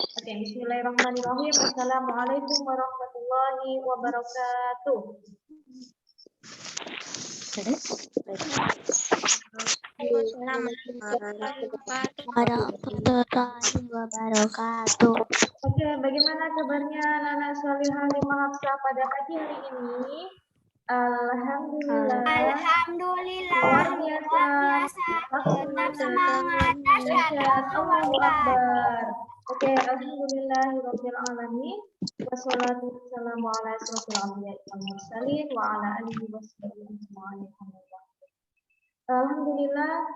Oke, bismillahirrahmanirrahim. Assalamualaikum warahmatullahi wabarakatuh. Warahmatullahi wabarakatuh. Oke, bagaimana kabarnya Nana Solihah Lima Hafsah pada pagi hari ini? Alhamdulillah. Luar biasa. Tetap semangat. Dahsyat. Allahu Akbar. Oke, alhamdulillahirabbil alamin. Wassalatu wassalamu ala asyrofil anbiya'i wal mursalin wa ala alihi washabihi ajma'in. Alhamdulillah,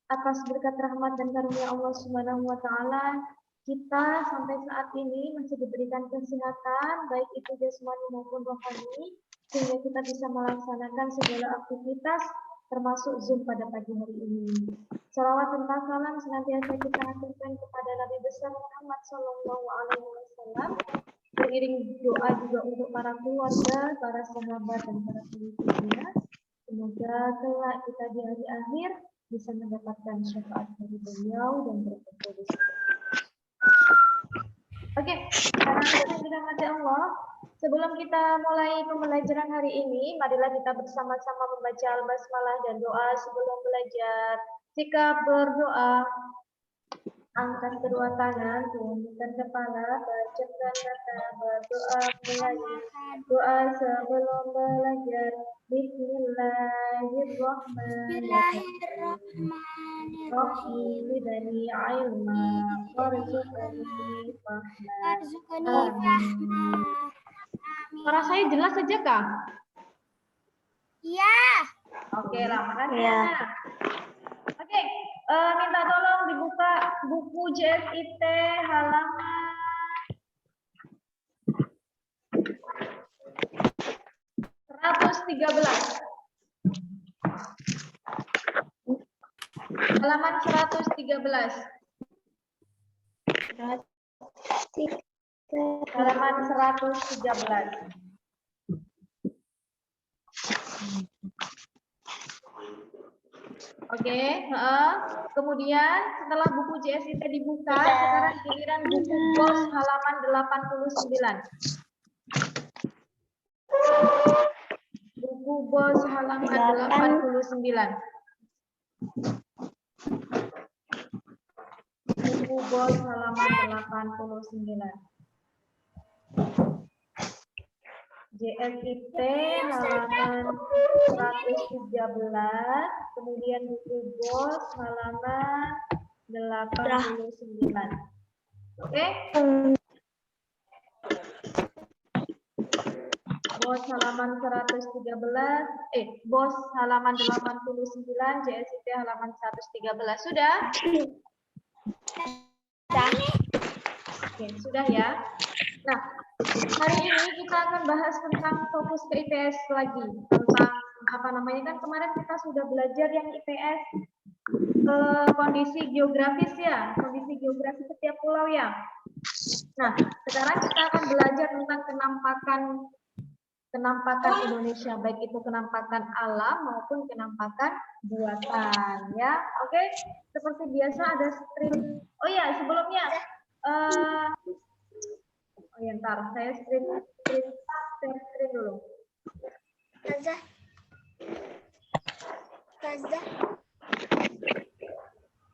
atas berkat rahmat dan karunia Allah Subhanahu wa taala, kita sampai saat ini masih diberikan kesehatan baik itu jasmani maupun rohani, sehingga kita bisa melaksanakan segala aktivitas termasuk Zoom pada pagi hari ini. Salawat dan salam senantiasa kita aturkan kepada Nabi besar Muhammad Shallallahu Alaihi Wasallam, beriring doa juga untuk para keluarga, para sahabat dan para pengikutnya. Semoga kelak kita di hari akhir bisa mendapatkan syafaat dari beliau dan berkumpul di surga. Oke, karena kita dirahmati Allah, sebelum kita mulai pembelajaran hari ini, marilah kita bersama-sama membaca al-basmalah dan doa sebelum belajar. Sikap berdoa, angkat kedua tangan, tundukkan kepala, bacaan kata, berdoa mulai. Doa sebelum belajar. Bismillahirrahmanirrahim. Zidni ilma, warzuqni fahma. Suara saya jelas saja kah? Iya. Oke lah, makasih ya. Oke, minta tolong dibuka buku JSIT halaman 113. Halaman 113. Halaman 113. Oke, kemudian setelah buku JSIT dibuka, sekarang giliran buku BOS halaman 89. Buku BOS halaman 89. Buku BOS halaman 89. JSIT halaman 113, kemudian buku BOS halaman 89. Oke? BOS halaman 113, BOS halaman 89, JSIT halaman 113. Sudah? Oke, sudah ya. Nah, hari ini kita akan bahas tentang fokus ke IPS lagi. Tentang apa namanya, kan kemarin kita sudah belajar yang IPS kondisi geografis ya, kondisi geografis setiap pulau ya. Nah, sekarang kita akan belajar tentang kenampakan Indonesia, baik itu kenampakan alam maupun kenampakan buatan ya. Oke, seperti biasa ada screen. Oh ya, sebelumnya ntar saya screen dulu.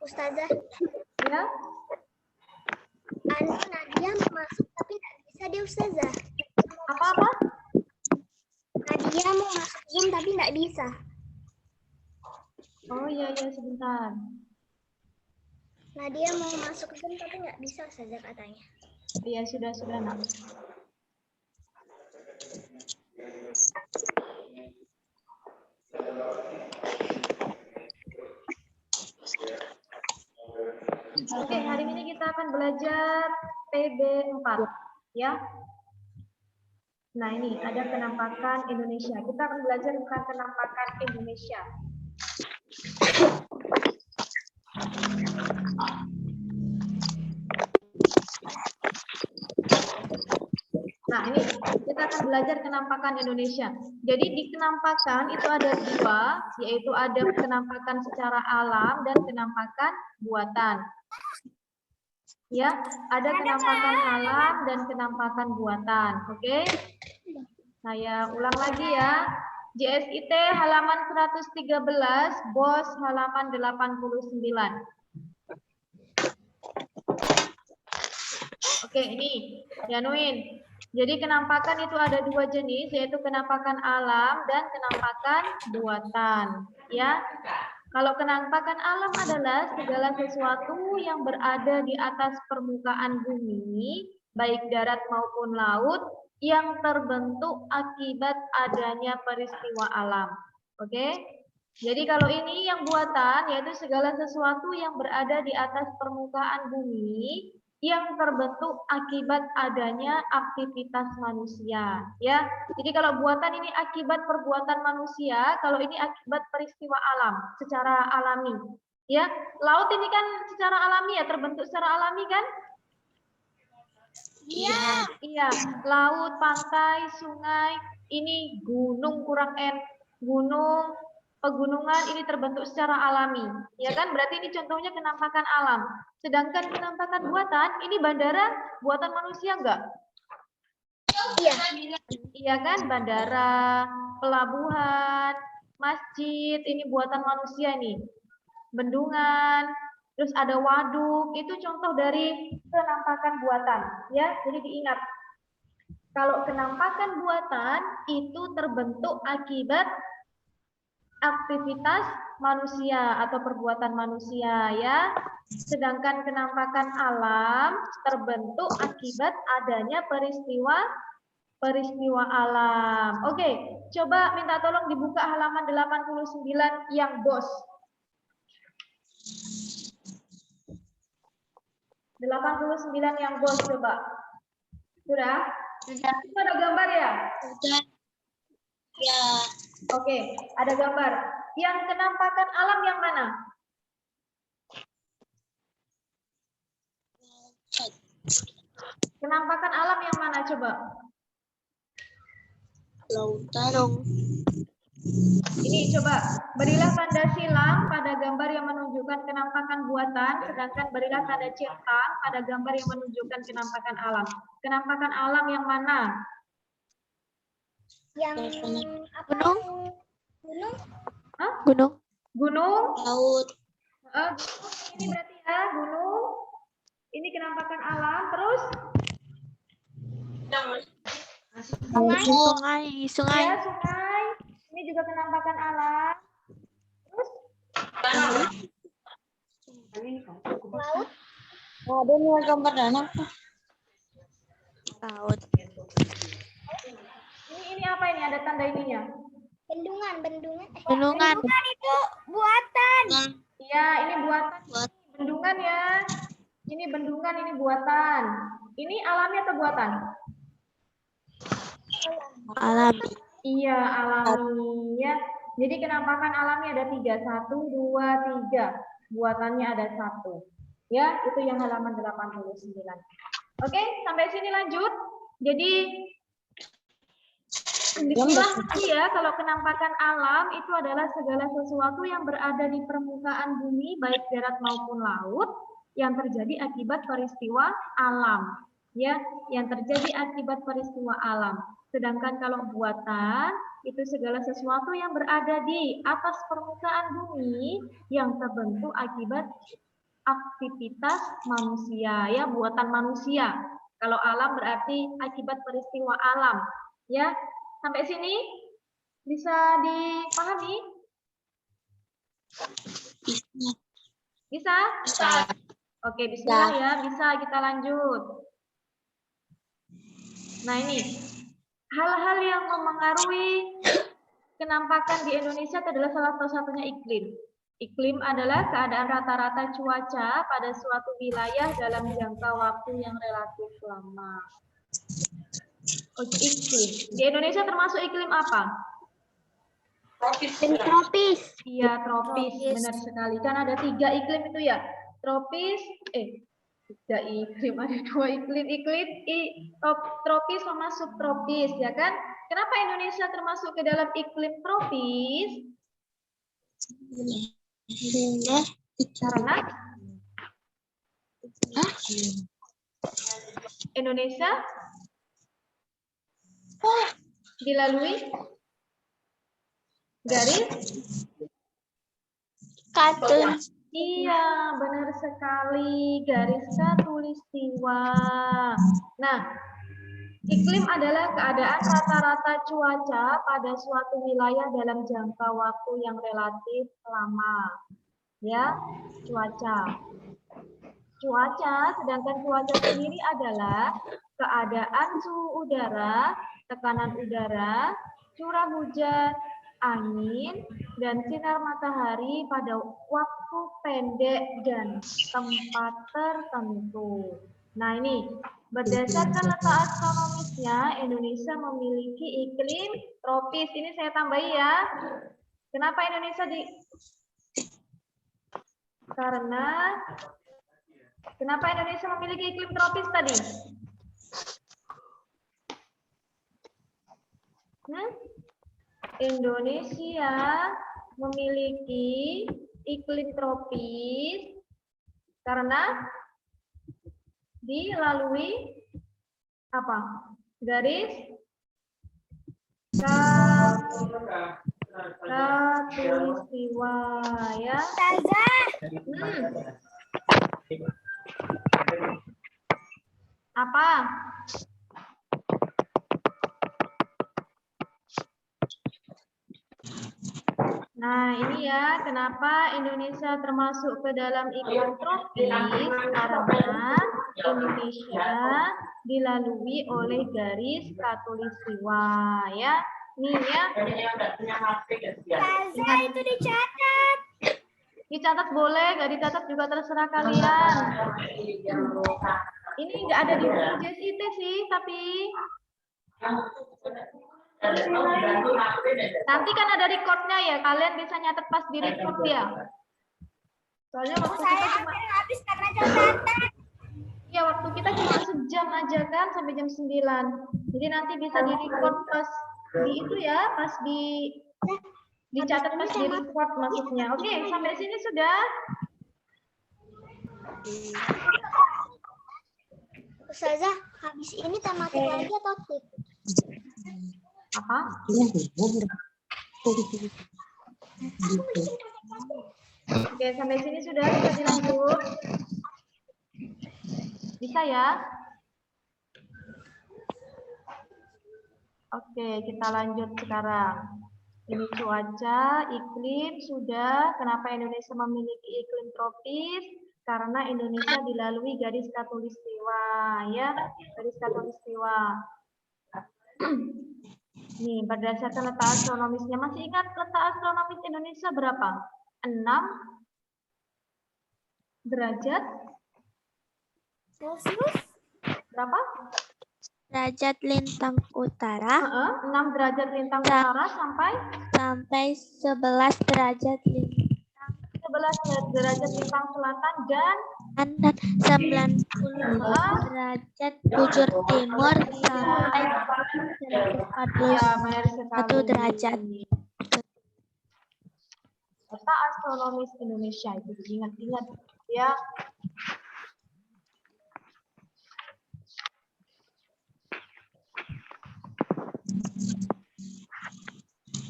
Ustazah. Ya. Nadia mau masuk tapi nggak bisa dia Ustazah. Apa-apa? Nadia mau masuk Zoom tapi nggak bisa. Oh iya sebentar. Nadia mau masuk Zoom tapi nggak bisa Ustazah katanya. Iya sudah nak. Oke, hari ini kita akan belajar PB 4 ya. Nah, ini ada kenampakan Indonesia. Kita akan belajar tentang kenampakan Indonesia. Nah, ini kita akan belajar kenampakan Indonesia. Jadi di kenampakan itu ada dua, yaitu ada kenampakan secara alam dan kenampakan buatan. Ya, ada kenampakan alam dan kenampakan buatan. Oke? Saya ulang lagi ya. JSIT halaman 113, BOS halaman 89. Oke, ini Yanuin. Jadi kenampakan itu ada dua jenis, yaitu kenampakan alam dan kenampakan buatan. Ya, kalau kenampakan alam adalah segala sesuatu yang berada di atas permukaan bumi, baik darat maupun laut, yang terbentuk akibat adanya peristiwa alam. Oke? Jadi kalau ini yang buatan, yaitu segala sesuatu yang berada di atas permukaan bumi, yang terbentuk akibat adanya aktivitas manusia, ya. Jadi kalau buatan ini akibat perbuatan manusia, kalau ini akibat peristiwa alam secara alami, ya. Laut ini kan secara alami ya, terbentuk secara alami kan? Iya. Iya, laut, pantai, sungai, ini gunung gunung, pegunungan ini terbentuk secara alami, ya kan? Berarti ini contohnya kenampakan alam. Sedangkan kenampakan buatan, ini bandara buatan manusia enggak? Iya. Iya kan? Bandara, pelabuhan, masjid, ini buatan manusia nih. Bendungan, terus ada waduk, itu contoh dari kenampakan buatan, ya. Jadi diingat, kalau kenampakan buatan itu terbentuk akibat aktivitas manusia atau perbuatan manusia, ya. Sedangkan kenampakan alam terbentuk akibat adanya peristiwa alam. Oke, coba minta tolong dibuka halaman 89 yang BOS. 89 yang BOS coba. Sudah? Sudah. Itu ada gambar ya? Sudah. Ya. Oke, ada gambar. Yang kenampakan alam yang mana? Kenampakan alam yang mana coba? Lautan. Ini coba, berilah tanda silang pada gambar yang menunjukkan kenampakan buatan, sedangkan berilah tanda centang pada gambar yang menunjukkan kenampakan alam. Kenampakan alam yang mana? Yang gunung. Gunung. Hah? Gunung. Gunung? Laut. Ini berarti ya, gunung. Ini kenampakan alam, terus? Sungai. Ya, sungai. Ini juga kenampakan alam. Terus? Laut. Ada nih gambar danau. Laut. Ini apa ini? Ada tanda ininya? Bendungan. Bendungan Bendungan. itu buatan. Iya, ini buatan. Bendungan ya. Ini bendungan, ini buatan. Ini alami atau buatan? Alami. Iya, alami ya. Jadi kenampakan alami ada 3. 1, 2, 3. Buatannya ada 1. Ya, itu yang halaman 89. Oke, sampai sini lanjut. Jadi diulang lagi ya, kalau kenampakan alam itu adalah segala sesuatu yang berada di permukaan bumi, baik darat maupun laut, yang terjadi akibat peristiwa alam. Ya, yang terjadi akibat peristiwa alam. Sedangkan kalau buatan, itu segala sesuatu yang berada di atas permukaan bumi, yang terbentuk akibat aktivitas manusia, ya, buatan manusia. Kalau alam berarti akibat peristiwa alam. Ya, sampai sini bisa dipahami? Bisa? Bisa. Oke, bismillah ya, bisa kita lanjut. Nah ini, hal-hal yang memengaruhi kenampakan di Indonesia adalah salah satunya iklim. Iklim adalah keadaan rata-rata cuaca pada suatu wilayah dalam jangka waktu yang relatif lama. Oke, iklim. Di Indonesia termasuk iklim apa? Tropis. Iya, tropis. Benar sekali. Kan ada 3 iklim itu ya. Tropis, 3 iklim, ada 2 iklim. Tropis sama subtropis, ya kan? Kenapa Indonesia termasuk ke dalam iklim tropis? Karena Indonesia dilalui garis Katun. Iya, benar sekali. Garis khatulistiwa. Nah, iklim adalah keadaan rata-rata cuaca pada suatu wilayah dalam jangka waktu yang relatif lama. Ya, cuaca. Cuaca, sedangkan cuaca sendiri adalah keadaan suhu udara, tekanan udara, curah hujan, angin, dan sinar matahari pada waktu pendek dan tempat tertentu. Nah ini, berdasarkan letak astronomisnya, Indonesia memiliki iklim tropis. Ini saya tambahi ya. Kenapa Indonesia Kenapa Indonesia memiliki iklim tropis tadi? Indonesia memiliki iklim tropis karena dilalui apa? Garis khatulistiwa ya. Apa? Nah, ini ya kenapa Indonesia termasuk ke dalam iklim tropis karena Indonesia dilalui oleh garis khatulistiwa ya. Nih ya. Itu dicatat. Dicatat boleh, nggak dicatat juga terserah kalian. Ini nggak ada di buku JSIT sih, tapi nanti kan ada recordnya ya, kalian bisa nyatet pas di record ya. Soalnya waktu kita cuma habis karena catatan. ya waktu kita cuma sejam aja kan sampai jam 9. Jadi nanti bisa di record pas di itu ya, pas dicatat pas di record maksudnya. Oke, sampai sini sudah. Ustazah, habis ini tematik lagi atau tip? Apa? Oke, sampai sini sudah bisa dilanjut. Bisa ya? Oke, kita lanjut sekarang. Ini cuaca, iklim sudah. Kenapa Indonesia memiliki iklim tropis? Karena Indonesia dilalui garis khatulistiwa, ya, garis khatulistiwa. Nih, berdasarkan letak astronomisnya, masih ingat letak astronomis Indonesia berapa? 6 derajat Celcius? Berapa? Derajat lintang utara 6 derajat lintang utara sampai 11 derajat lintang 11 derajat lintang selatan dan 90 derajat bujur timur sampai 141 derajat. Peta astronomis Indonesia itu diingat-ingat ya.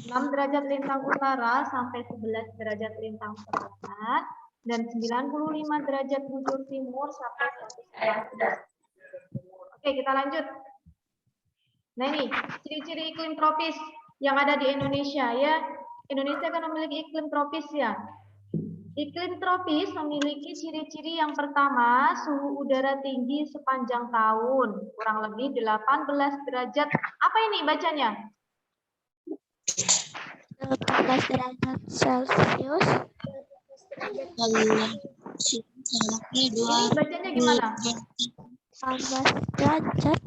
Derajat lintang utara sampai 11 derajat lintang selatan dan 95 derajat bujur timur sampai 141. Oke, kita lanjut. Nah ini ciri-ciri iklim tropis yang ada di Indonesia ya. Indonesia kan memiliki iklim tropis ya. Iklim tropis memiliki ciri-ciri yang pertama, suhu udara tinggi sepanjang tahun, kurang lebih 18 derajat. Apa ini bacanya? 18 derajat Celcius. Ini bacanya gimana? 18 derajat.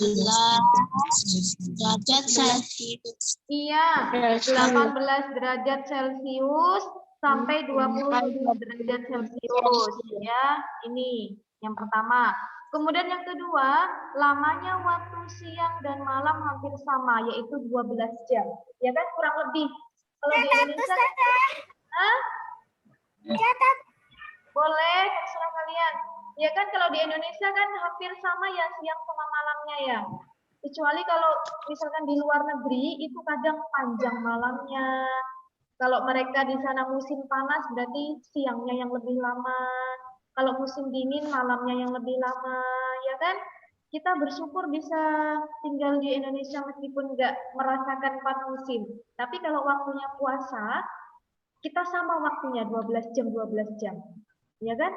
11 derajat Celcius. Iya, 18 derajat Celcius sampai 27 derajat Celcius. Ya, ini yang pertama. Kemudian yang kedua, lamanya waktu siang dan malam hampir sama, yaitu 12 jam. Ya kan, kurang lebih. Kalau di Indonesia, Catat. boleh, terserah kalian. Ya kan kalau di Indonesia kan hampir sama ya siang sama malamnya ya. Kecuali kalau misalkan di luar negeri itu kadang panjang malamnya. Kalau mereka di sana musim panas berarti siangnya yang lebih lama. Kalau musim dingin malamnya yang lebih lama, ya kan? Kita bersyukur bisa tinggal di Indonesia meskipun nggak merasakan 4 musim. Tapi kalau waktunya puasa, kita sama waktunya 12 jam, 12 jam. Ya kan?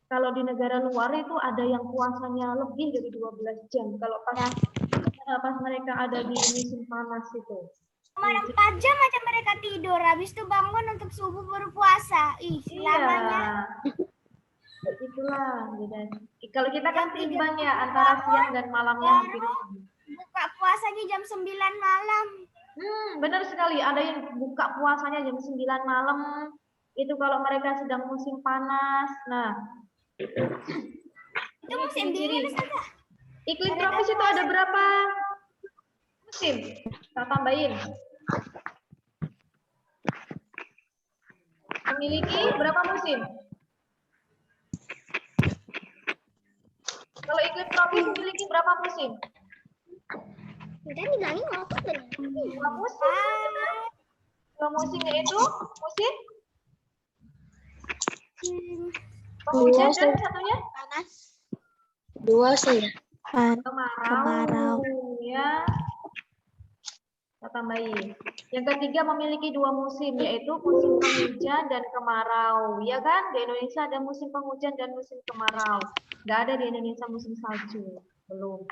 Kalau di negara luar itu ada yang puasanya lebih dari 12 jam. Kalau pas mereka ada di musim panas itu. Cuma 4 jam aja mereka tidur, habis itu bangun untuk subuh baru puasa. Ih, selamanya. Iya. Itulah beda. Kalau kita kan seimbang ya antara siang dan malamnya hampir. Buka puasanya jam 9 malam. Benar sekali. Ada yang buka puasanya jam 9 malam. Itu kalau mereka sedang musim panas. Nah, itu musim dingin saja. Iklim tropis itu ada berapa musim? Kita tambahin. Memiliki berapa musim? Kalau iklim tropis memiliki berapa musim? Kita bilangin apa tadi? 2 musim. 2 musim yaitu musim penghujan dan satunya Panas. 2 sih. kemarau. Ya. Kita tambahin. Yang ketiga memiliki 2 musim, yaitu musim penghujan dan kemarau. Ya kan? Di Indonesia ada musim penghujan dan musim kemarau. Nggak ada di Indonesia musim salju. Belum.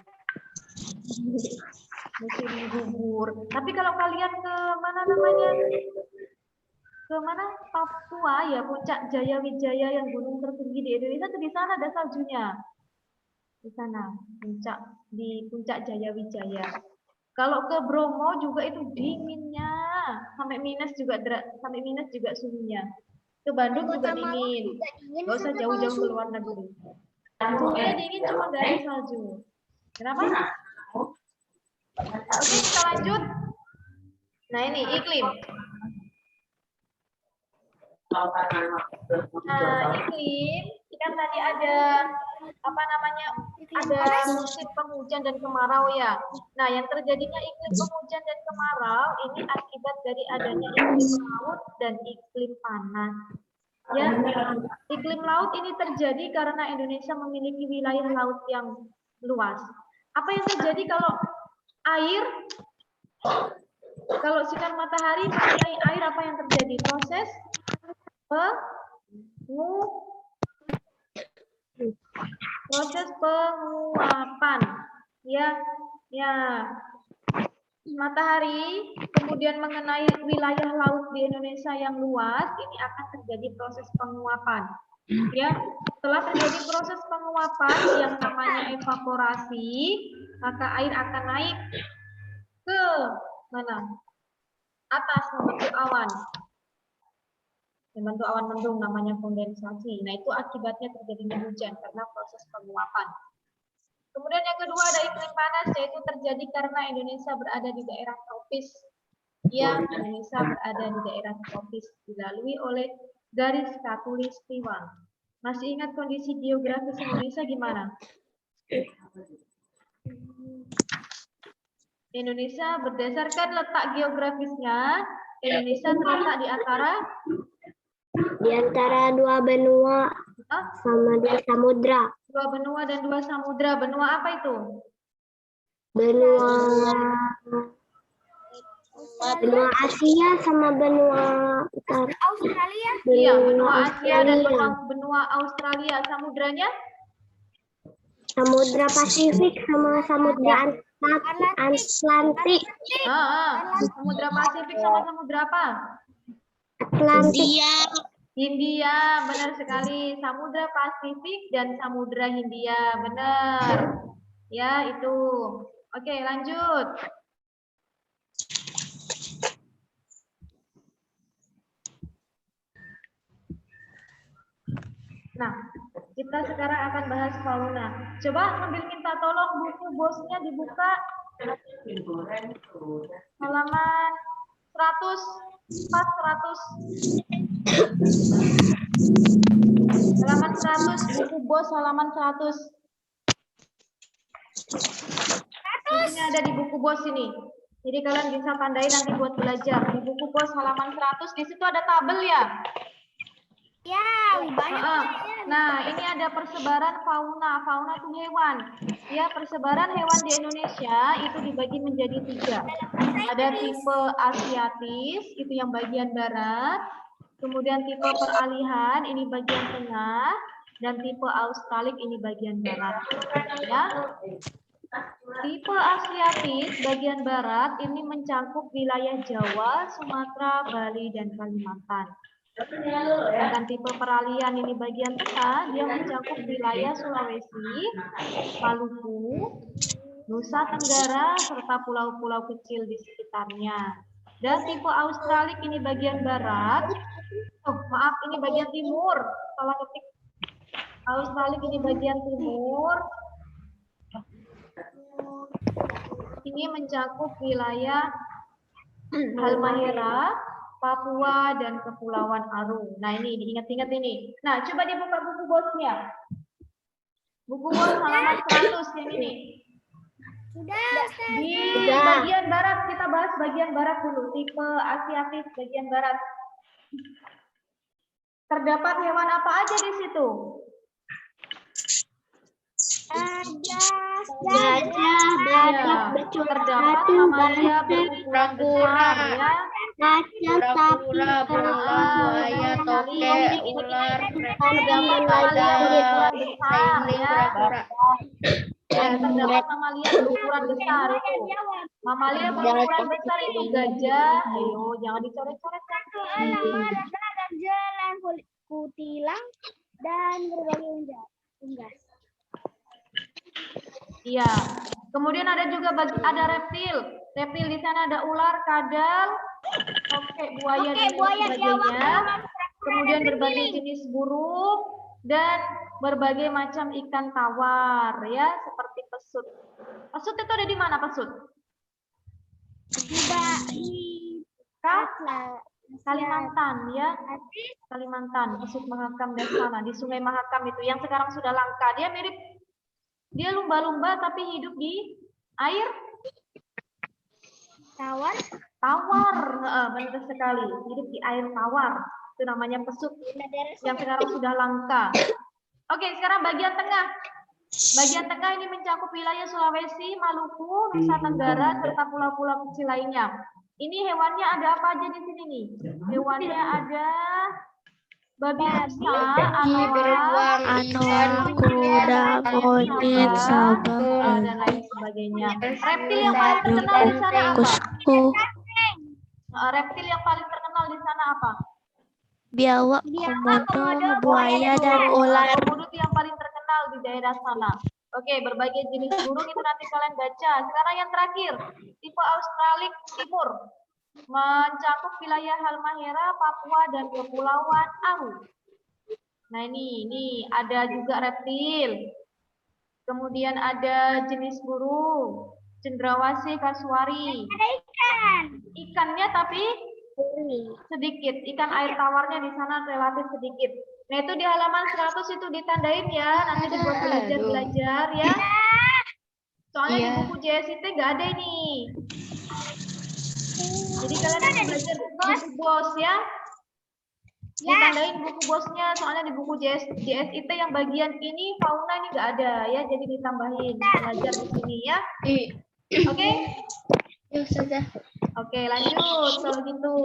Musim gugur. Tapi kalau kalian ke mana namanya? Ke mana? Papua ya, Puncak Jaya Wijaya yang gunung tertinggi di Indonesia, di sana ada saljunya. Di sana, di Puncak Jaya Wijaya. Kalau ke Bromo juga itu dinginnya, sampai minus juga suhunya. Ke Bandung juga dingin. Nggak usah jauh-jauh ke luar negeri. Suhunya dingin cuma nggak ada salju. Kenapa? Oke, kita lanjut. Nah ini iklim. Iklim, kan tadi ada apa namanya? Ada musim penghujan dan kemarau ya. Nah, yang terjadinya iklim penghujan dan kemarau ini akibat dari adanya iklim laut dan iklim panas. Ya, iklim laut ini terjadi karena Indonesia memiliki wilayah laut yang luas. Apa yang terjadi kalau sinar matahari mengenai air, apa yang terjadi? Proses penguapan. Ya. Matahari kemudian mengenai wilayah laut di Indonesia yang luas, ini akan terjadi proses penguapan. Ya, setelah terjadi proses penguapan yang namanya evaporasi, maka air akan naik ke mana? Atas membentuk awan. Membentuk awan mendung namanya kondensasi. Nah, itu akibatnya terjadinya hujan karena proses penguapan. Kemudian yang kedua ada iklim panas, yaitu terjadi karena Indonesia berada di daerah tropis. Ya, Indonesia berada di daerah tropis, dilalui oleh garis khatulistiwa. Masih ingat kondisi geografis Indonesia gimana? Indonesia berdasarkan letak geografisnya, Indonesia terletak di antara 2 benua sama 2 samudra. 2 benua dan 2 samudra. Benua apa itu? Benua Asia sama benua Australia. Iya, benua Asia dan benua Australia. Samudranya? Samudra Pasifik sama Samudra Atlantik. Samudra Pasifik sama samudra apa? Atlantik. Hindia, benar sekali. Samudra Pasifik dan Samudra Hindia, benar. Ya, itu. Oke, lanjut. Nah, kita sekarang akan bahas fauna. Coba ambil minta tolong buku bosnya dibuka. Halaman 100. Halaman 100, buku bos halaman 100. Ini ada di buku bos ini. Jadi kalian bisa tandai nanti buat belajar. Di buku bos halaman 100, di situ ada tabel ya. Ya, banyak. Nah, ini ada persebaran fauna. Fauna itu hewan. Ya, persebaran hewan di Indonesia itu dibagi menjadi 3. Ada tipe Asiatis, itu yang bagian barat. Kemudian tipe peralihan, ini bagian tengah. Dan tipe Australis, ini bagian barat. Ya. Tipe Asiatis bagian barat ini mencakup wilayah Jawa, Sumatera, Bali, dan Kalimantan. Sedangkan tipe peralihan ini bagian tengah, dia mencakup wilayah Sulawesi, Maluku, Nusa Tenggara, serta pulau-pulau kecil di sekitarnya. Dan tipe Australis ini bagian barat, ini bagian timur, salah ketik. Australis ini bagian timur, ini mencakup wilayah Halmahera, Papua, dan Kepulauan Aru. Nah, ini diingat-ingat ini. Nah, coba dibuka buku bosnya. Buku bos halaman 100 yang ini. Di bagian barat, kita bahas bagian barat dulu. Tipe Asiatis bagian barat. Terdapat hewan apa aja di situ? Gajah, badak, terdapat mamalia berukuran besar ya. Gajah, sapi, buaya, tokek, ular, terdapat mamalia berukuran besar ya. Terdapat mamalia berukuran besar itu. Mamalia berukuran besar itu gajah. Ayo, jangan dicoret-coret. Ada jalan, kutilang, dan berbagai unggas. Iya. Kemudian ada juga ada reptil. Reptil di sana ada ular, kadal, tokek, buaya, dan sebagainya. Kemudian berbagai jenis burung dan berbagai macam ikan tawar ya, seperti pesut. Pesut itu ada di mana pesut? Di Kalimantan ya. Kalimantan, pesut Mahakam dan sana di Sungai Mahakam itu yang sekarang sudah langka. Dia lumba-lumba tapi hidup di air tawar, benar sekali. Hidup di air tawar. Itu namanya pesut yang sekarang sudah langka. Oke, sekarang bagian tengah. Bagian tengah ini mencakup wilayah Sulawesi, Maluku, Nusa Tenggara, serta pulau-pulau kecil lainnya. Ini hewannya ada apa aja di sini nih? Hewannya ada babi rusa, Anuak, kuda, monyet, sabang, dan lain sebagainya. Reptil yang paling terkenal di sana apa? Reptil yang paling terkenal di sana apa? Biawak, komodo, buaya, dan ular. Komodo itu yang paling terkenal di daerah sana. Oke, berbagai jenis burung itu nanti kalian baca. Sekarang yang terakhir, tipe Australis Timur. Mencakup wilayah Halmahera, Papua, dan Kepulauan Aru. Nah ini ada juga reptil. Kemudian ada jenis burung, cendrawasih, kasuari. Ada ikan. Ikannya tapi sedikit. Ikan air tawarnya di sana relatif sedikit. Nah itu di halaman 100 itu ditandain ya. Nanti dibuat belajar ya. Soalnya di buku JSIT nggak ada ini. Jadi kalian harus belajar buku bos ya. Ditandain buku bosnya, soalnya di buku JSIT yang bagian ini fauna ini nggak ada ya, jadi ditambahin belajar di sini ya. Oke? Oke, lanjut kalau gitu.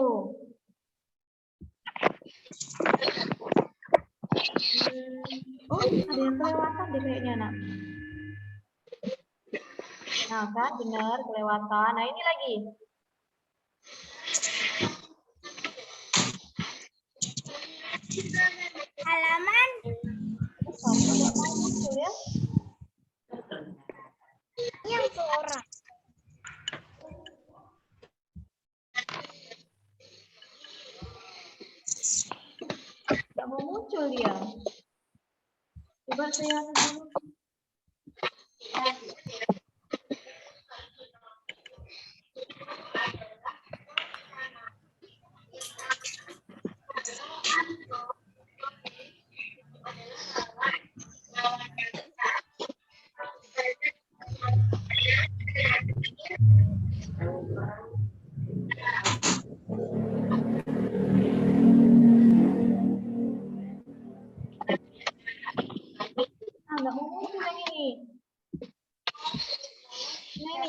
Ada yang kelewatan deh kayaknya nak. Nah kan benar kelewatan. Nah ini lagi. Halaman yang seorang. Tidak mau muncul dia. Coba saya dulu.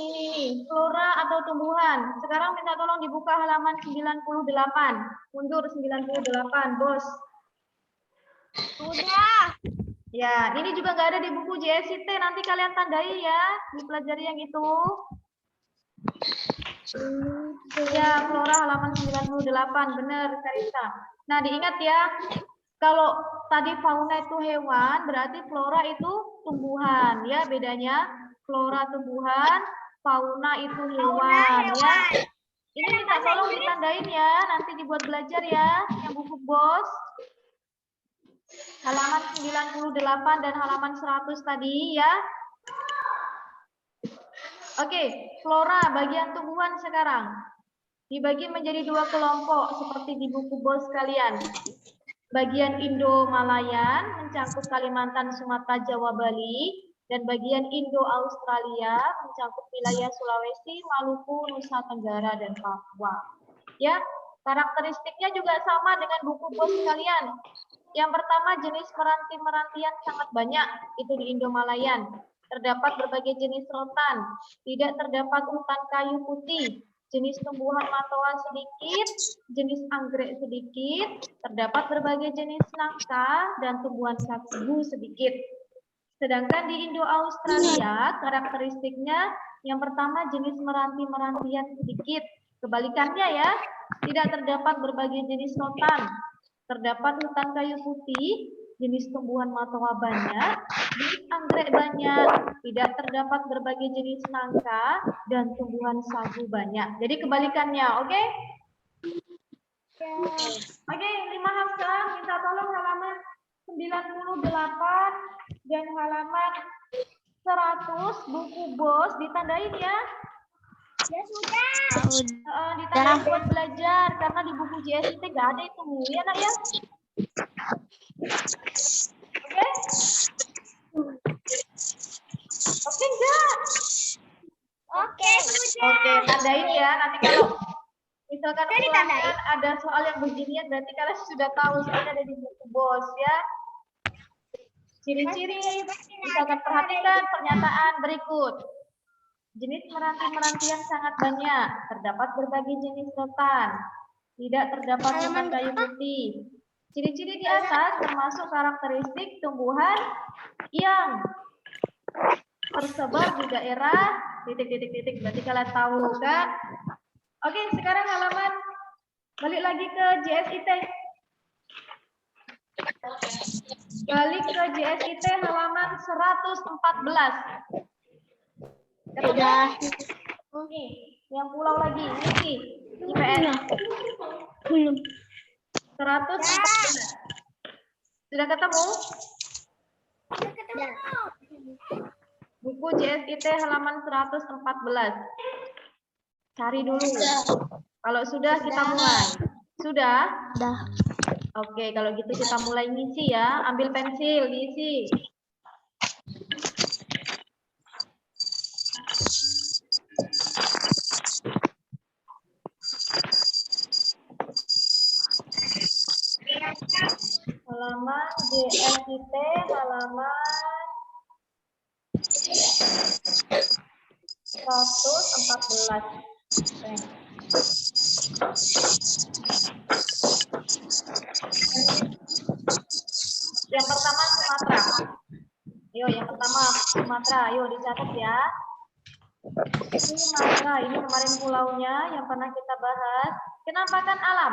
ini, flora atau tumbuhan. Sekarang minta tolong dibuka halaman 98. Mundur 98, Bos. Sudah. Ya, ini juga nggak ada di buku JSIT. Nanti kalian tandai ya, dipelajari yang itu. Ya, flora halaman 98, benar, Karisa. Nah, diingat ya, kalau tadi fauna itu hewan, berarti flora itu tumbuhan. Ya, bedanya flora tumbuhan, fauna itu hewan. Ya. Ini minta tolong ditandain ya, nanti dibuat belajar ya, yang buku Bos. Halaman 98 dan halaman 100 tadi ya. Oke, flora bagian tumbuhan sekarang. Dibagi menjadi 2 kelompok seperti di buku Bos kalian. Bagian Indo-Malayan mencakup Kalimantan, Sumatera, Jawa, Bali. Dan bagian Indo-Australia mencakup wilayah Sulawesi, Maluku, Nusa Tenggara, dan Papua. Ya, karakteristiknya juga sama dengan buku Bos kalian. Yang pertama, jenis meranti-merantian sangat banyak, itu di Indo-Malayan. Terdapat berbagai jenis rotan, tidak terdapat hutan kayu putih, jenis tumbuhan matoa sedikit, jenis anggrek sedikit, terdapat berbagai jenis nangka dan tumbuhan sagu sedikit. Sedangkan di Indo-Australia, karakteristiknya yang pertama jenis meranti-merantian sedikit. Kebalikannya ya, tidak terdapat berbagai jenis rotan, terdapat hutan kayu putih, jenis tumbuhan matoa banyak, jenis anggrek banyak, tidak terdapat berbagai jenis nangka, dan tumbuhan sagu banyak. Jadi kebalikannya, oke? Oke, Lima Hafsah, minta tolong halaman 98 dan halaman 100 buku Bos ditandain ya. Ya sudah. Ditandain buat belajar karena di buku JSIT nggak ada itu ya nak ya. Oke? Oke enggak? Oke, sudah. Oke, tandain ya. Nanti kalau misalkan Jadi tandain. ulangan ada soal yang beginian berarti kalian sudah tahu soalnya ada di buku Bos ya. Ciri-ciri, misalkan perhatikan pernyataan berikut. Jenis meranti-merantian sangat banyak, terdapat berbagai jenis rotan, tidak terdapat hutan kayu putih. Ciri-ciri di atas termasuk karakteristik tumbuhan yang tersebar di daerah titik-titik-titik. Berarti kalian tahu kan? Oke, sekarang halaman balik lagi ke JSIT. Balik ke JSIT halaman 114. Sudah. Nih, yang pulau lagi, Niki, IPS. Belum. 114. Sudah ketemu? Buku JSIT halaman 114. Cari dulu. Kalau sudah kita mulai. Sudah? Sudah. Oke, kalau gitu kita mulai ngisi ya. Ambil pensil, diisi. Halaman JSIT halaman 114. Yang pertama Sumatera. Yo, yang pertama Sumatera. Yo, dicatat ya. Sumatera, ini kemarin pulaunya yang pernah kita bahas. Penampakan alam.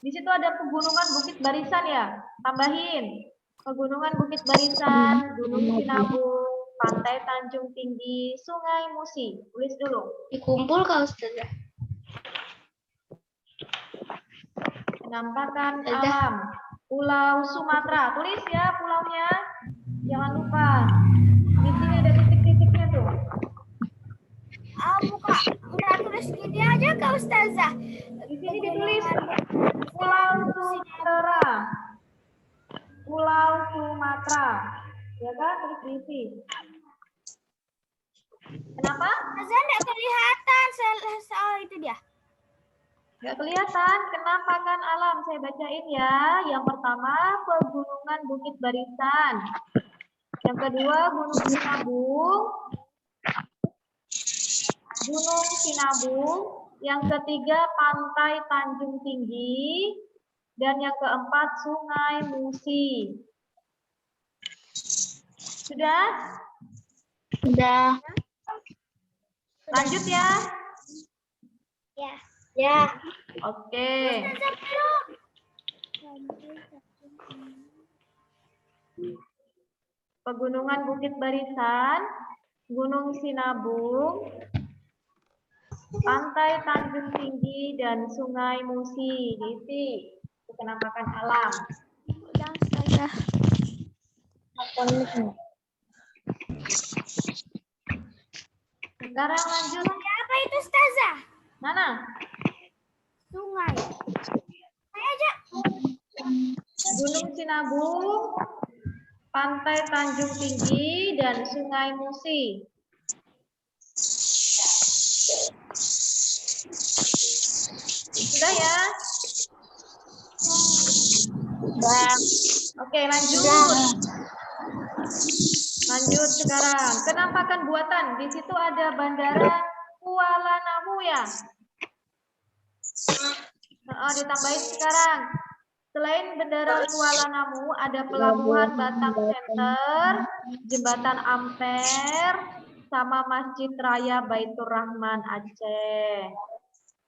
Di situ ada pegunungan Bukit Barisan ya. Tambahin. Pegunungan Bukit Barisan, Gunung Sinabung, Pantai Tanjung Tinggi, Sungai Musi. Tulis dulu. Dikumpul Kak Ustazah. Penampakan alam. Pulau Sumatera. Tulis ya pulaunya. Jangan lupa. Di sini ada titik-titiknya tuh. Buka. Udah tulis gini aja Kak Ustazah. Di sini ditulis Pulau Sumatera. Pulau Sumatera. Ya kan? Terus diisi. Kenapa? Ustazah enggak kelihatan soal itu dia. Nggak kelihatan. Penampakan alam. Saya bacain ya. Yang pertama, pegunungan Bukit Barisan. Yang kedua, Gunung Sinabung. Gunung Sinabung. Yang ketiga, Pantai Tanjung Tinggi. Dan yang keempat, Sungai Musi. Sudah? Sudah. Lanjut ya. Ya. Ya. Oke. Pegunungan Bukit Barisan, Gunung Sinabung, Pantai Tanjung Tinggi, dan Sungai Musi. Itu penampakan alam. Sekarang lanjut. Apa itu Ustazah? Mana? Sungai. Saya aja. Gunung Sinabung, Pantai Tanjung Tinggi, dan Sungai Musi. Sudah ya? Sudah. Oke, lanjut. Lanjut sekarang. Penampakan buatan. Di situ ada Bandara Kuala Namu ya. Ditambahin sekarang. Selain Bandara Kuala Namu, ada Pelabuhan Batam Center, Jembatan Ampere, sama Masjid Raya Baitur Rahman Aceh.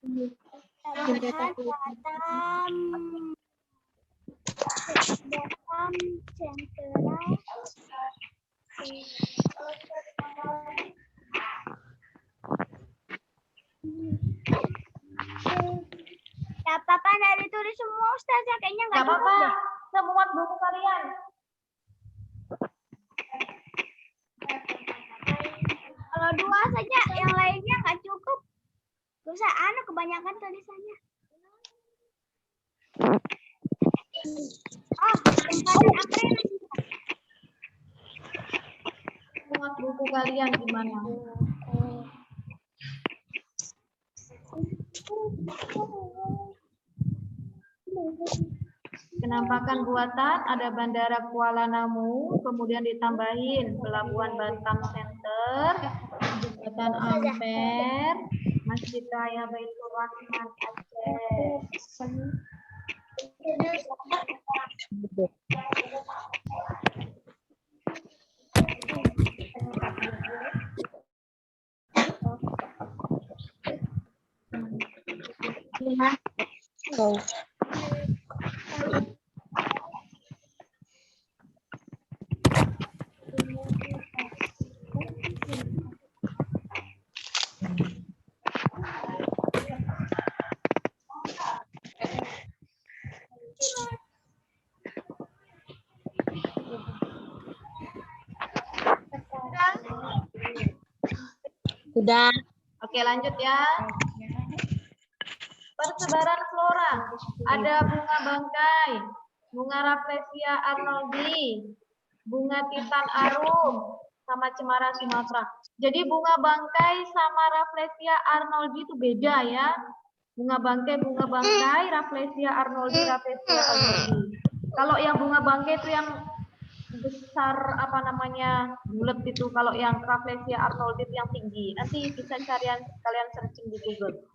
Batam Central. Gak apa-apa, nggak ditulis semua Ustazah, kayaknya nggak Gak cukup apa-apa, deh. semua buku kalian. Kalau 2 saja, yang lainnya nggak cukup. Gak usah, kebanyakan tulisannya. Oh, jembatan Ampere. Semua buku kalian gimana? Penampakan buatan ada Bandara Kuala Namu, kemudian ditambahin Pelabuhan Batam Center, Jembatan Ampere, Masjid Raya Baitur Rahman Aceh. Sudah. Oke, lanjut ya. Persebaran flora. Ada bunga bangkai, bunga Rafflesia arnoldi, bunga titan arum, sama cemara Sumatera. Jadi bunga bangkai sama Rafflesia arnoldi itu beda ya. Bunga bangkai, Rafflesia arnoldi, Rafflesia arnoldi. Kalau yang bunga bangkai itu yang besar bulat itu. Kalau yang Rafflesia arnoldi itu yang tinggi. Nanti bisa kalian searching di Google.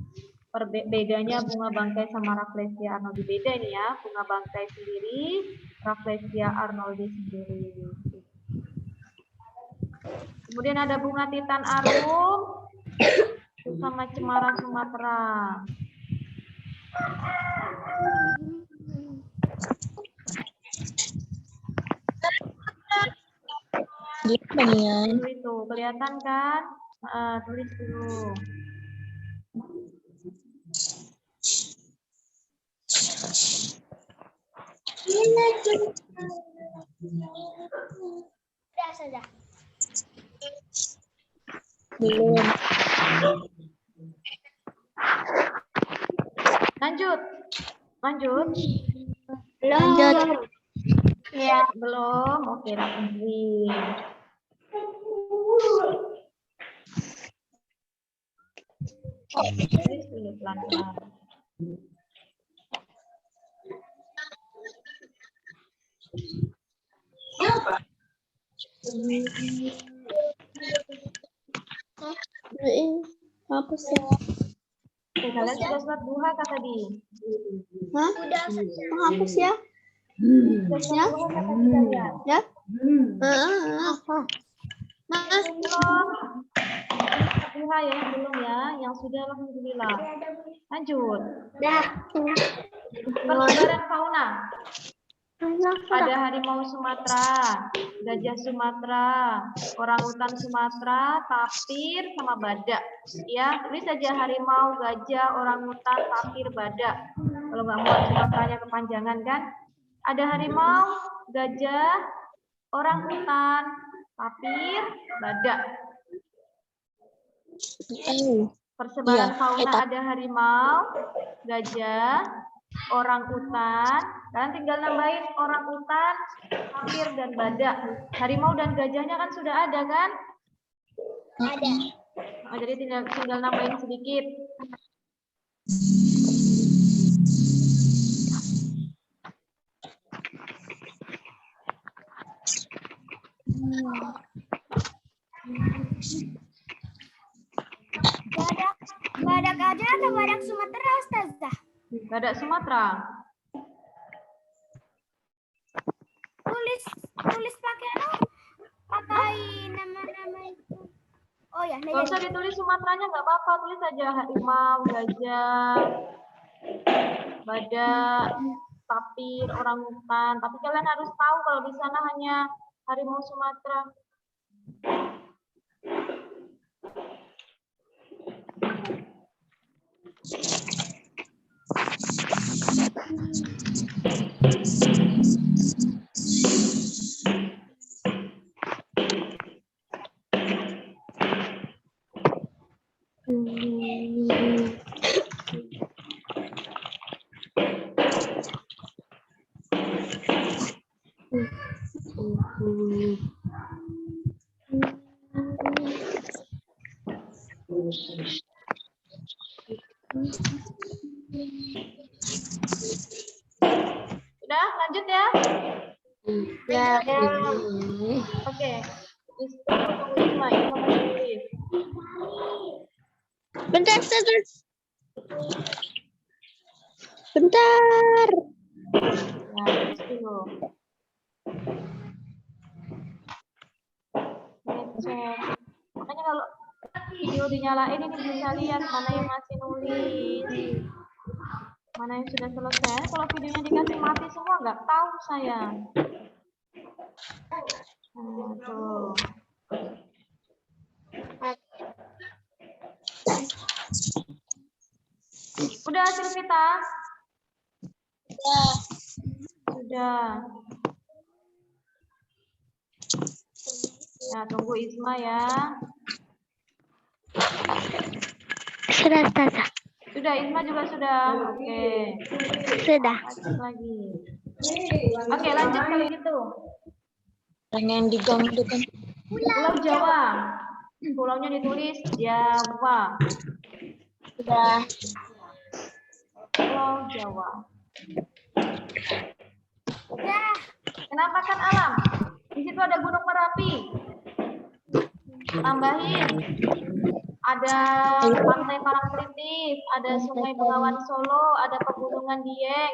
Bedanya bunga bangkai sama Rafflesia arnoldi, beda ini ya. Bunga bangkai sendiri, Rafflesia arnoldi sendiri. Kemudian ada bunga titan arum sama cemara Sumatera. Itu kelihatan kan? Tulis dulu. Sudah. Belum. Lanjut. Lanjut. Ya, belum. Oke, lanjut. Tulis dulu pelan-pelan. Hapus ya. Oke, kalian sudah sholat duha kah tadi? Hah? Menghapus ya? Sudah sholat duha kah tadi kalian? Ya? Apa? Belum. Sholat duha ya, yang belum ya. Yang sudah alhamdulillah. Lanjut. Dah. Persebaran fauna. Ada harimau Sumatera, gajah Sumatera, orangutan Sumatera, tapir, sama badak. Ya, tulis saja harimau, gajah, orangutan, tapir, badak. Kalau nggak mau Sumateranya kepanjangan kan? Ada harimau, gajah, orangutan, tapir, badak. Persebaran fauna ada harimau, gajah, orangutan. Kalian tinggal nambahin orangutan, tapir, dan badak. Harimau dan gajahnya kan sudah ada kan? Ada. Oh, jadi tinggal nambahin sedikit. Badak aja atau badak Sumatera, Ustazah? Badak Sumatera. Tulis pakai nama-nama itu. Oh ya, Kalau usah ditulis Sumateranya nggak apa-apa, tulis aja harimau, gajah, badak, tapir, orangutan. Tapi kalian harus tahu kalau di sana hanya harimau Sumatera. Udah, lanjut ya. Ya. Oke. Isma masih tulis. Bentar. Bentar. Ya, tulis dulu. Ngecek. Makanya kalau video dinyalain ini bisa lihat mana yang masih nulis, mana yang sudah selesai. Kalau videonya dikasih mati semua nggak tahu saya. Nah, tuh. Udah Silvita? Sudah. Nah, tunggu Isma ya. Sudah, Ustazah. Sudah, Isma juga sudah. Oke. Sudah. Lanjut lagi. Oke, lanjut kalau gitu. Pengen diganggukan. Pulau Jawa. Pulaunya ditulis Jawa. Sudah. Pulau Jawa. Kenapa kan alam? Di situ ada Gunung Merapi. Tambahin. Ada Pantai Parangtritis, ada Sungai Bengawan Solo, ada Pegunungan Dieng.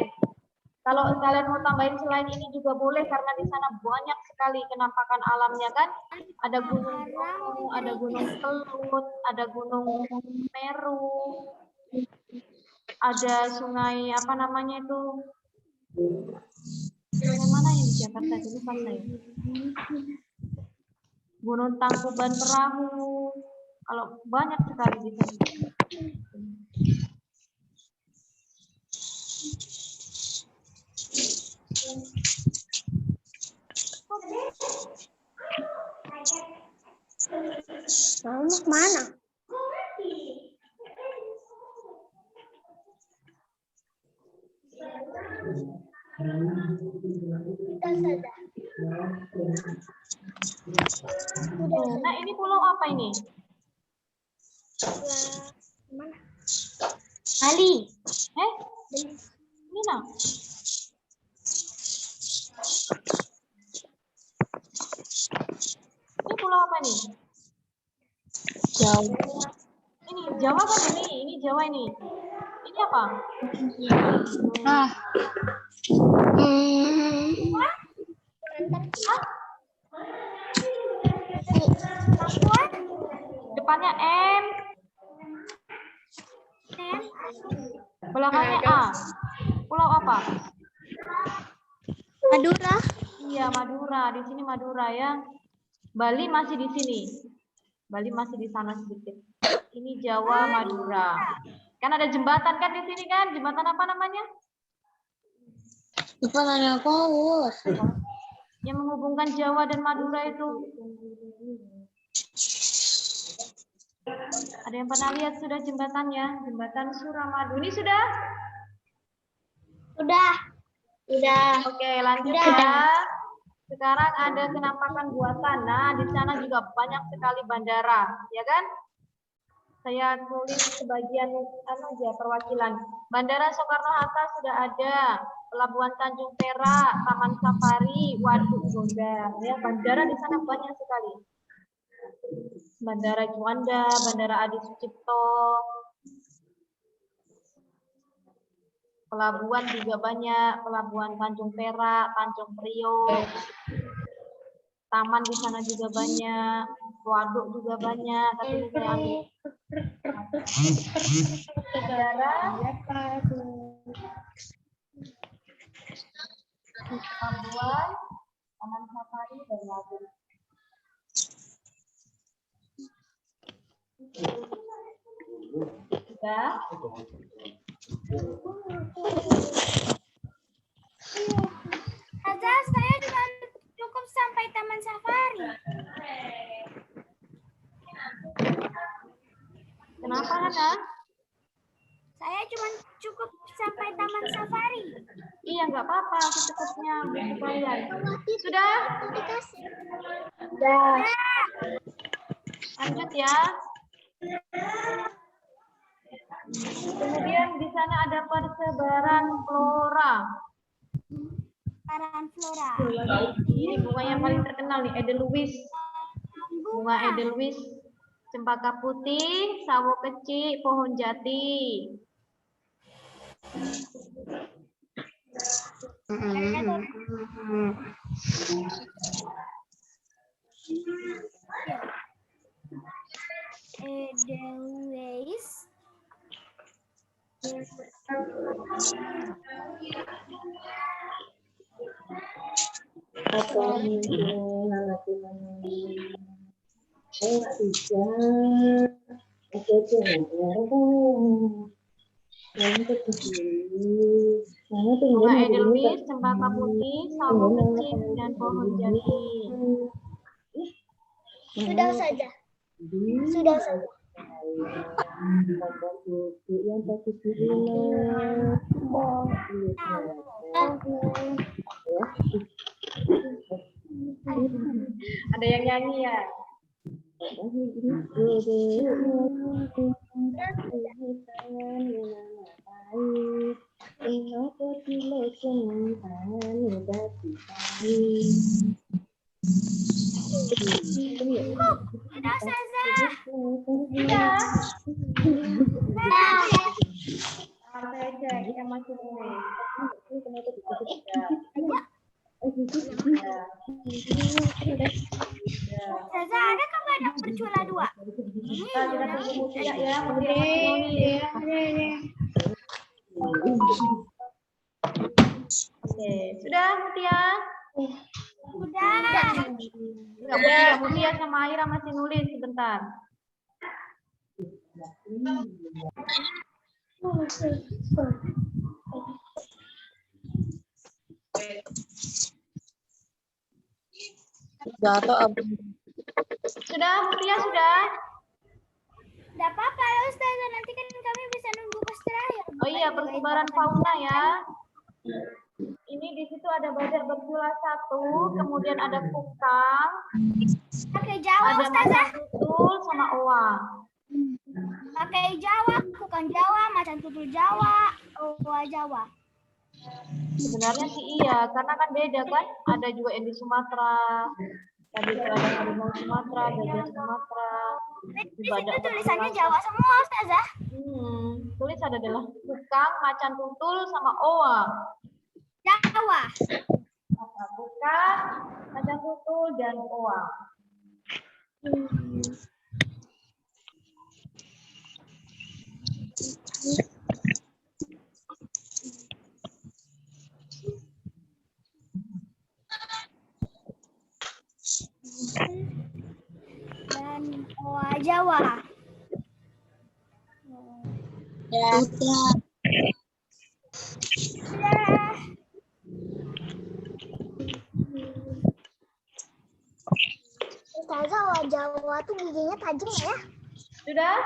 Kalau kalian mau tambahin selain ini juga boleh karena di sana banyak sekali penampakan alamnya kan. Ada Gunung Bromo, ada Gunung Kelut, ada Gunung Meru, ada sungai apa namanya itu? Sungai mana yang di Jakarta itu lupa saya. Gunung Tangkuban Perahu. Kalau banyak sekali di sana. Mau mana? Nah, ini pulau apa ini? Bali. Ini nah. Ini pulau apa nih? Jauh. Ini Jawa kan ini Jawa ini. Ini apa? Ah. Papua. Depannya M, N. belakangnya A. Pulau apa? Madura. Iya, Madura. Di sini Madura ya. Bali masih di sini. Bali masih di sana sedikit. Ini Jawa, Madura. Kan ada jembatan kan di sini kan? Jembatan apa namanya? Lupa nanya paus. Yang menghubungkan Jawa dan Madura itu. Ada yang pernah lihat sudah jembatannya? Jembatan Suramadu. Ini sudah? Udah. Oke, lanjut Sudah. ya. Sekarang ada kenampakan buatan. Nah, di sana juga banyak sekali bandara, ya kan? Saya tulis sebagian aja perwakilan. Bandara Soekarno-Hatta sudah ada, Pelabuhan Tanjung Perak, Taman Safari, Waduk Gondang. Ya, bandara di sana banyak sekali. Bandara Juanda, Bandara Adi Sucipto. Pelabuhan juga banyak, Pelabuhan Tanjung Perak, Tanjung Priok. Taman di sana juga banyak, waduk juga banyak, tapi ini saya ambil. Bandara, pelabuhan, Taman Safari, dan waduk. Sudah? Saja saya juga cukup sampai Taman Safari. Kenapa, Hana? Saya cuma cukup sampai Taman Safari. Iya, nggak apa-apa, secukupnya untuk kalian. Sudah? Udah. Lanjut ya. Kemudian di sana ada persebaran flora. Paran Flora. Ini bunga yang paling terkenal nih, Edelweiss. Bunga Edelweiss, cempaka putih, sawo kecil, pohon jati. Edelweiss. Bunga Edelweiss, cempaka putih, sawo kecil, dan pohon jati. Sudah saja. Sudah saja. Ada yang nyanyi ya? Sudah saja. Iya. Saya cek, yang masih nulis. Saja ada kan banyak bercula dua. Kita tunggu Mutia ya, Mutia masih nulis. Oke, sudah Mutia? Sudah. Enggak, Mutia sama Aira masih nulis sebentar. Sudah, Mutia sudah? Tidak apa-apa ya Ustazah, nanti kan kami bisa nunggu pas terakhir. Oh iya, persebaran fauna ya. Ini di situ ada badak bercula 1, kemudian ada kukang, Pakai Jawa ada Ustazah. macan tutul sama owa. Pakai Jawa, bukan Jawa, macan tutul Jawa, owa Jawa. Sebenarnya sih iya, karena kan beda kan. Ada juga yang di Sumatera. Tadi itu ada harimau Sumatera, gajah Sumatera. Di situ tulisannya Jawa semua, Ustazah. Tulis adalah Bukang, Macan Tutul, sama Owa. Jawa. Bukang, Macan Tutul, dan Owa. Dan Owa Jawa. Sudah. Sudah. Ustazah, Owa Jawa tuh giginya tajam ya? Sudah?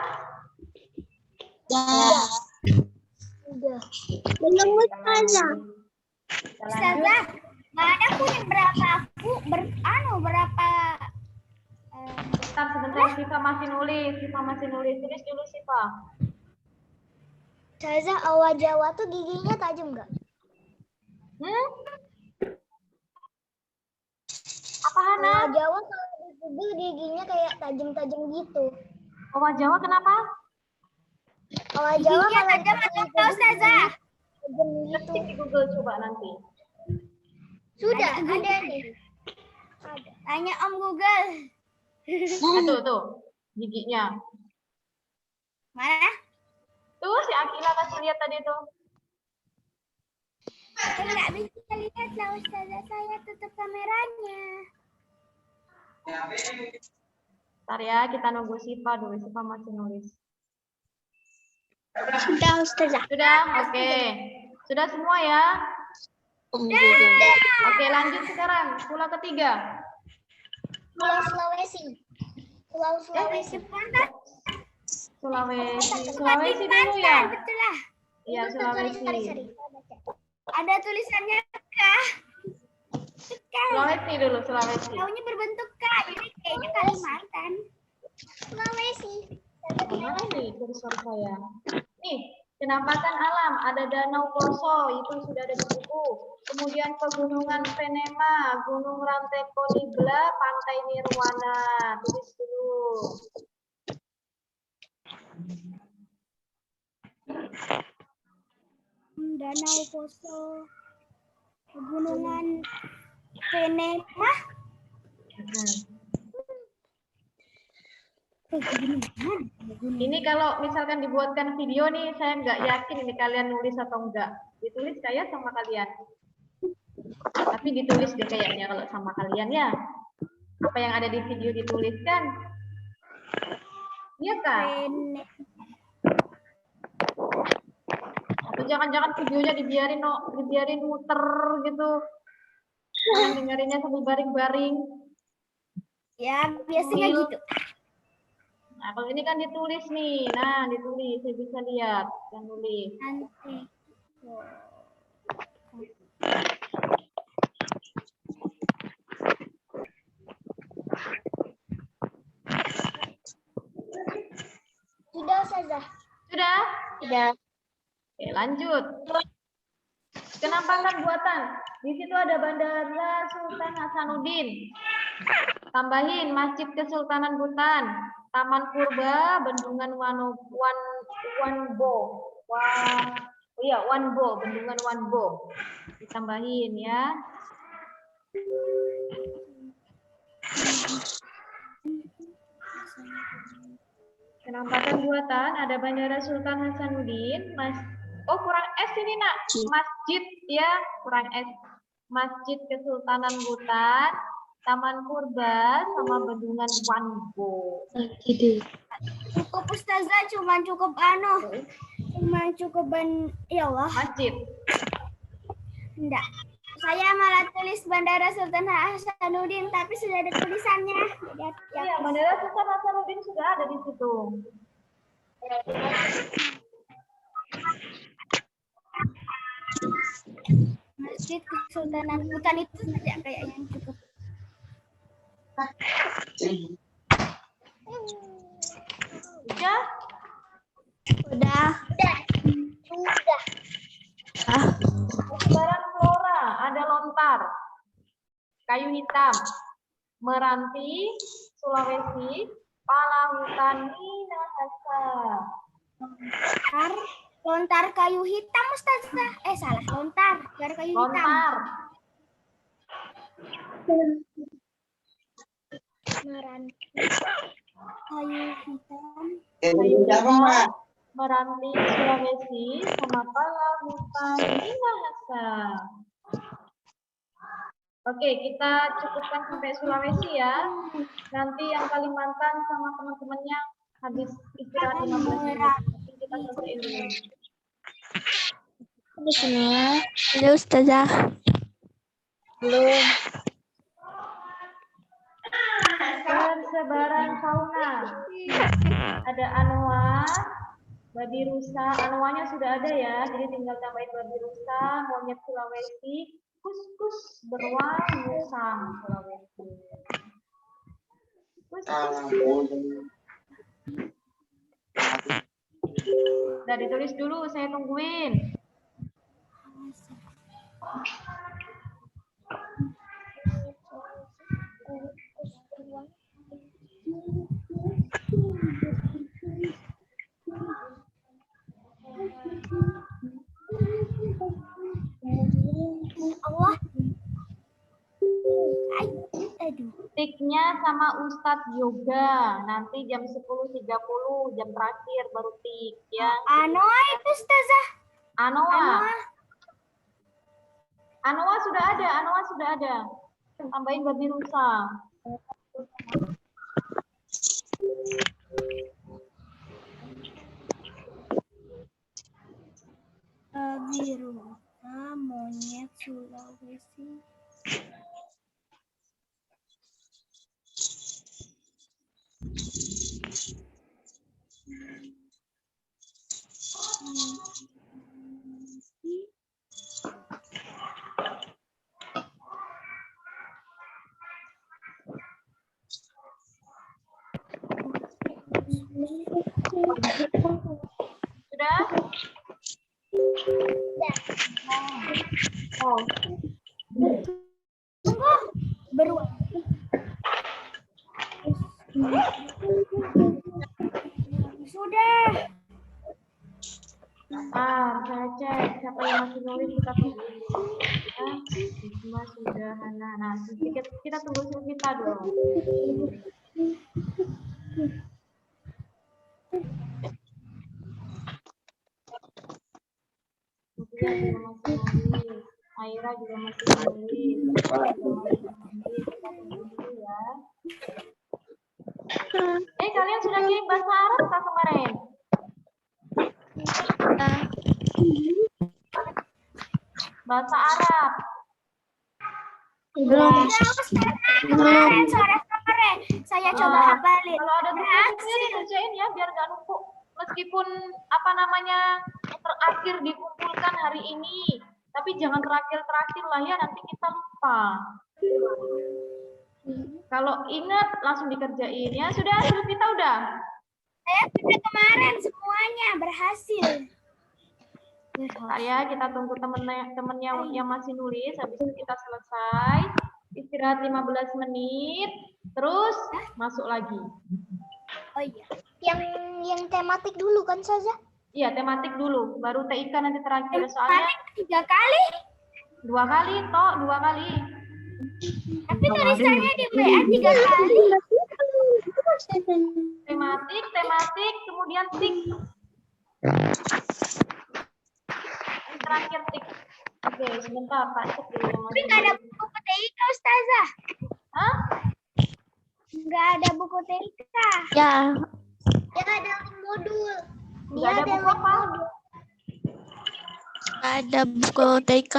Sudah. Belum Ustazah. Ustazah, mana kuning berapa? Berapa? Sebentar, Siva masih nulis. Tulis dulu, Siva. Ustazah, Owa Jawa tuh giginya tajam nggak? Apa, Hana? Owa Jawa kalau dipukul giginya kayak tajam-tajam gitu. Owa Jawa kenapa? Owa Jawa Giginya kalau tajam atau enggak, Ustazah? tajam gitu. Ketik di Google coba nanti. Sudah, ada nih. Ada. Tanya Om Google. Tuh, giginya. Mana? Tuh, si Akila kasih lihat tadi tuh. Saya nggak bisa lihat lah, Ustazah. Saya tutup kameranya. Ntar ya, kita nunggu Siva dulu. Siva masih nulis. Sudah, Ustazah. Sudah? Oke. Sudah semua ya? Oke, lanjut sekarang. Pulau ketiga. Pulau Sulawesi. Pulau Sulawesi. Sulawesi dulu ya? Betul lah. Iya, Sulawesi. Sorry. Ada tulisannya kah? Sulawesi dulu, Sulawesi. Tahunya berbentuk K, jadi kayaknya Kalimantan. Sulawesi. Mana nih kursor saya? Nih, penampakan alam. Ada Danau Poso, itu sudah ada di buku. Kemudian pegunungan Venema, Gunung Rantai Kolibla, Pantai Nirwana. Tulis dulu. Danau Poso, pegunungan Venema. Ini kalau misalkan dibuatkan video nih, saya nggak yakin ini kalian nulis atau enggak. Ditulis kayak sama kalian. Tapi ditulis deh kayaknya kalau sama kalian ya. Apa yang ada di video dituliskan? Iya kan? Atau jangan-jangan videonya dibiarin muter gitu. Kalian dengerinnya sambil baring-baring. Ya, biasanya gitu. Nah, kalau ini kan ditulis nih. Nah, ditulis. Saya bisa lihat. Yang nulis. Nanti. Sudah, Ustazah. Sudah? Sudah. Oke, lanjut. Penampakan buatan. Di situ ada Bandara Sultan Hasanuddin. Tambahin Masjid Kesultanan Butan, Taman Purba, Bendungan Wanbo, Bendungan Wanbo. Ditambahin ya. Penampakan buatan ada Bandara Sultan Hasanuddin, kurang S ini nak, masjid ya, kurang S. Masjid Kesultanan Butan, Taman Purba, sama Bendungan Wanbo. Cukup Ustazah, cuman cukup ya Allah. Masjid. Enggak. Saya malah tulis Bandara Sultan Hasanuddin, tapi sudah ada tulisannya. Iya, Bandara Sultan Hasanuddin sudah ada di situ. Masjid Kesultanan Butan itu tidak kayak yang cukup. Sudah? Sudah. Sebaran flora, ada lontar, kayu hitam, Meranti, Sulawesi, Palautan Minahasa. Lontar kayu hitam, Ustazah. Salah. Lontar kayu hitam. Lontar. Kayu hitam. Kayu hitam. Meranti Sulawesi sama Palautan Minahasa. Oke, kita cukupkan sampai Sulawesi ya. Nanti yang Kalimantan sama teman-temannya habis istirahat 15 menit. Nanti kita selesaiin dulu. Di sini ya. Halo Ustazah. Belum. Persebaran fauna. Ada anoa, babi rusa. Anoanya sudah ada ya, jadi tinggal tambahin babi rusa, monyet Sulawesi, kus-kus beruang musang Sulawesi. Kus-kus. Udah ditulis dulu, saya tungguin. Allah. Aduh. Tiknya sama Ustadz Yoga. Nanti jam 10.30 jam terakhir baru tik ya. Anoa itu Ustazah. Anoa. Anoa sudah ada. Tambahin babi rusa. Babi rusa, monyet Sulawesi. Sudah? Oh. Beruang. Sudah. Saya cek siapa yang masih nulis kita tunggu. Semua sudah. Nah, kita tunggu kita dulu. Kemudian juga masih nulis. Aira juga masih nulis. Kita tunggu dulu ya. Kalian sudah kirim bahasa Arab kah kemarin? Bahasa Arab. Belum. Sore. Saya coba hafalin. Kalau ada tugasnya dikerjain ya biar nggak numpuk. Meskipun terakhir dikumpulkan hari ini, tapi jangan terakhir lah ya, nanti kita lupa. Kalau ingat langsung dikerjain ya. Sudah kita udah. Saya sudah kemarin semuanya berhasil. Kita tunggu temennya yang masih nulis. Habis itu kita selesai. Istirahat 15 menit. Terus masuk lagi. Oh iya. Yang tematik dulu kan Saza? Iya, tematik dulu. Baru TIK nanti terakhir. Soalnya 3 kali. 2 kali, toh 2 kali. Tapi tulisannya di WA 3 kali. Tematik, kemudian tik. Terakhir tik. Oke, sebentar Pak, cek dulu. Tapi nggak ada buku TIK, Ustazah. Hah? Nggak ada buku TIK. Ya. Ya ada modul. Nggak ada buku apa? Ada buku TK.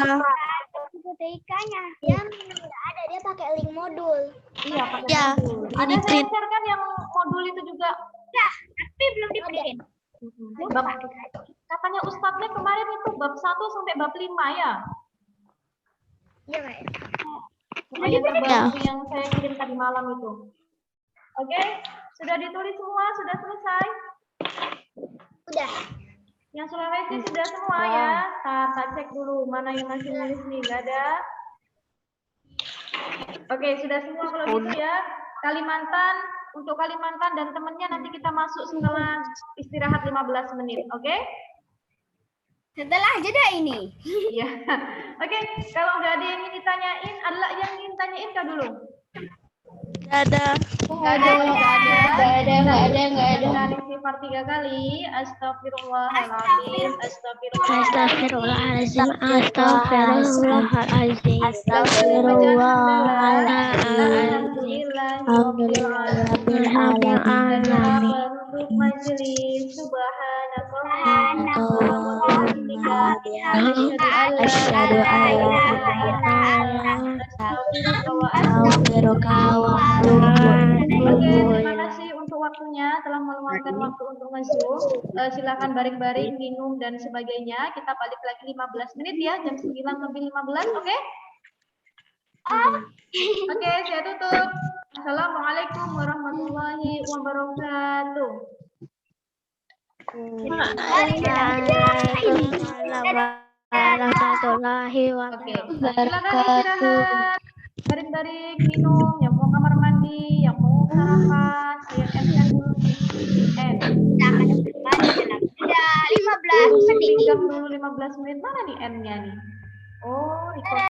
Buku TIK-nya. Ya nggak ada, dia pakai link modul. Iya, pakai Ya, modul. Ada print. share kan yang modul itu juga. Ya, tapi belum di-print. Bab, katanya Ustadznya kemarin itu bab 1 sampai bab 5 ya? Iya nggak ya? Yang terbaru yang saya kirim tadi malam itu. Oke, sudah ditulis semua, sudah selesai. Udah. Yang Sulawesi sudah semua ya. Tak cek dulu mana yang masih nulis nih, nggak ada. Oke, sudah semua kalau gitu ya. Kalimantan untuk Kalimantan dan temennya nanti kita masuk setelah istirahat 15 menit, oke? Setelah jeda ini. Iya. Oke, kalau nggak ada yang ingin ditanyain, ada yang ingin tanyain Kak dulu? Ada. Nggak ada. Nggak ada. Kita istighfar 3 kali. Astagfirullahaladzim. Astagfirullahaladzim. Astagfirullahaladzim. Astagfirullahaladzim. Alhamdulillahirrahmanirrahim. Untuk majelis subhanakallahumma Asyhadu an la ilaha Oke, terima kasih untuk waktunya, telah meluangkan waktu untuk nge-Zoom. Silakan baring-baring, minum dan sebagainya. Kita balik lagi 15 menit ya, jam 9 lebih 15, oke? Oke, saya tutup. Assalamualaikum warahmatullahi wabarakatuh. Warahmatullahi Oke, silakan istirahat. Baring-baring, minum, yang mau kamar mandi, yang mau sarapan, saya N-nya dulu. N. Jeda 15 menit. Pinjam dulu 15 menit, mana nih N-nya nih? Oh, record.